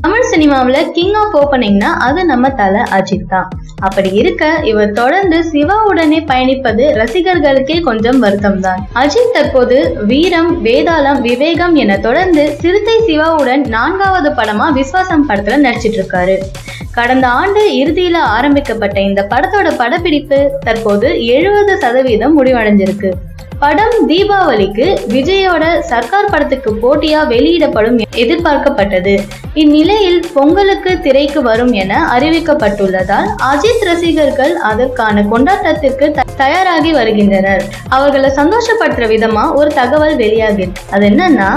Tamil சினிமாவில king of ஓபனிங்னா அது நம்ம தல அஜித் தான். அப்படி இருக்க இவர் தொடர்ந்து சிவாவுடனே பயணிப்பது ரசிகர்களுக்கே கொஞ்சம் வருத்தம் தான். அஜித் தற்போது வீரம், வேதாளம், விவேகம் என தொடர்ந்து சிறுத்தை சிவாவுடன் 4வது படமா விஸ்வாசம் படத்துல நடிச்சிட்டு இருக்காரு. கடந்த ஆண்டு இறுதியில ஆரம்பிக்கப்பட்ட இந்த படத்தோட படப்பிடிப்பு தற்போது 70% முடிவடைஞ்சிருக்கு. படம் தீபாவளிக்கு விஜயோட சர்க்கார் படத்துக்கு போட்டியா வெளியிடப்படும் எதிர்பார்க்கப்பட்டது. இந்நிலையில் பொங்கலுக்கு திரைக்கு வரும் என அறிவிக்கப்பட்டுள்ளதால் அஜித் ரசிகர்கள் அதற்கான கொண்டாட்டத்திற்கு தயாராகி வருகின்றனர். அவர்களை சந்தோஷப்படுத்துற விதமா ஒரு தகவல் வெளியாகி, அது என்னன்னா,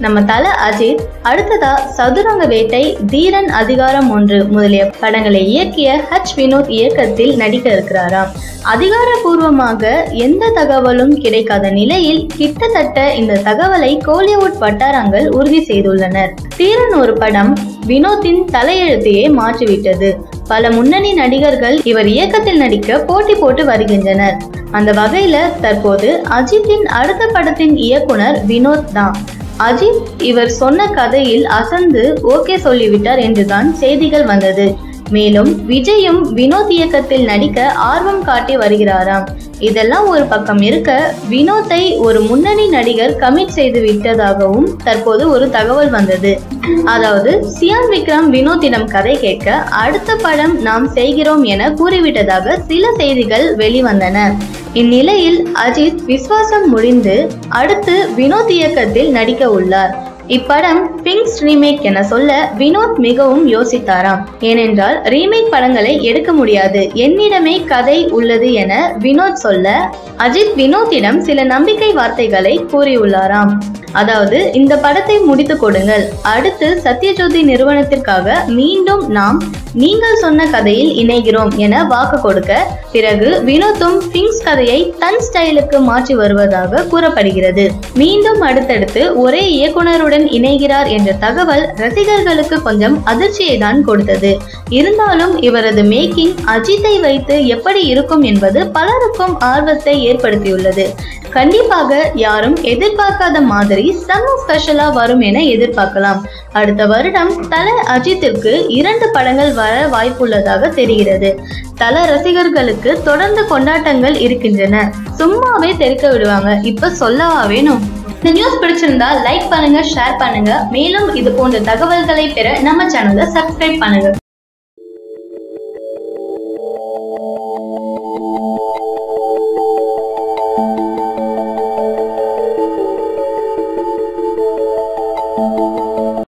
நம்ம தல அஜித் அடுத்ததா சதுரங்க வேட்டை, தீரன் அதிகாரம் 1 முதலிய படங்களை இயக்கிய வினோத் இயக்கத்தில் நடிக்க இருக்கிறாராம். அதிகாரப்பூர்வமாக எந்த தகவலும் கிடைக்காத நிலையில் கிட்டத்தட்ட இந்த தகவலை கோலிவுட் வட்டாரங்கள் உறுதி செய்துள்ளனர். தீரன் ஒரு படம் வினோத்தின் தலையெழுத்தையே மாற்றிவிட்டது. பல முன்னணி நடிகர்கள் இவர் இயக்கத்தில் நடிக்க போட்டி போட்டு வருகின்றனர். அந்த வகையில தற்போது அஜித்தின் அடுத்த படத்தின் இயக்குனர் வினோத் தான். அஜித் இவர் சொன்ன கதையில் அசந்து ஓகே சொல்லிவிட்டார் என்றுதான் செய்திகள் வந்தது. மேலும் விஜயும் வினோத் இயக்கத்தில் நடிக்க ஆர்வம் காட்டி வருகிறாராம். இதெல்லாம் ஒரு பக்கம் இருக்க, வினோத்தை ஒரு முன்னணி நடிகர் கமிட் செய்து விட்டதாகவும் தற்போது ஒரு தகவல் வந்தது. அதாவது சியான் விக்ரம் வினோத்திடம் கதை கேட்க அடுத்த படம் நாம் செய்கிறோம் என கூறிவிட்டதாக சில செய்திகள் வெளிவந்தன. இந்நிலையில் அஜித் விஸ்வாசம் முடிந்து அடுத்து வினோத் இயக்கத்தில் நடிக்க உள்ளார். இப்படம் பிங்ஸ் ரீமேக் என சொல்ல வினோத் மிகவும் யோசித்தாராம். ஏனென்றால் ரீமேக் படங்களை எடுக்க முடியாது, என்னிடமே கதை உள்ளது என வினோத் சொல்ல அஜித் வினோத்திடம் சில நம்பிக்கை வார்த்தைகளை கூறியுள்ளாராம். அதாவது, இந்த படத்தை முடித்து கொடுங்கள், அடுத்து சத்யஜோதி நிறுவனத்திற்காக மீண்டும் நாம் நீங்கள் சொன்ன கதையில் இணைகிறோம் என வாக்கு கொடுக்க, பிறகு வினோத்தும் பிங்ஸ் கதையை தன் ஸ்டைலுக்கு மாற்றி வருவதாக கூறப்படுகிறது. மீண்டும் அடுத்தடுத்து ஒரே இயக்குனருடன் இணைகிறார் என்ற தகவல் ரசிகர்களுக்கு கொஞ்சம் அதிர்ச்சியை தான் கொடுத்தது. இருந்தாலும் இவரது மேக்கிங் அஜித்தை வைத்து எப்படி இருக்கும் என்பது பலருக்கும் ஆர்வத்தை ஏற்படுத்தியுள்ளது. கண்டிப்பாக யாரும் எதிர்பார்க்காத மாதிரி செம்ம ஸ்பெஷலா வரும் என எதிர்பார்க்கலாம். அடுத்த வருடம் தல அஜித்திற்கு 2 படங்கள் வர வாய்ப்புள்ளதாக தெரிகிறது. தல ரசிகர்களுக்கு தொடர்ந்து கொண்டாட்டங்கள் இருக்கின்றன. சும்மாவே தெரிக்க விடுவாங்க, இப்ப சொல்லவா வேணும்? இந்த நியூஸ் பிடிச்சிருந்தா லைக் பண்ணுங்க, ஷேர் பண்ணுங்க. மேலும் இது போன்ற தகவல்களை பெற நம்ம சேனலை சப்ஸ்கிரைப் பண்ணுங்க.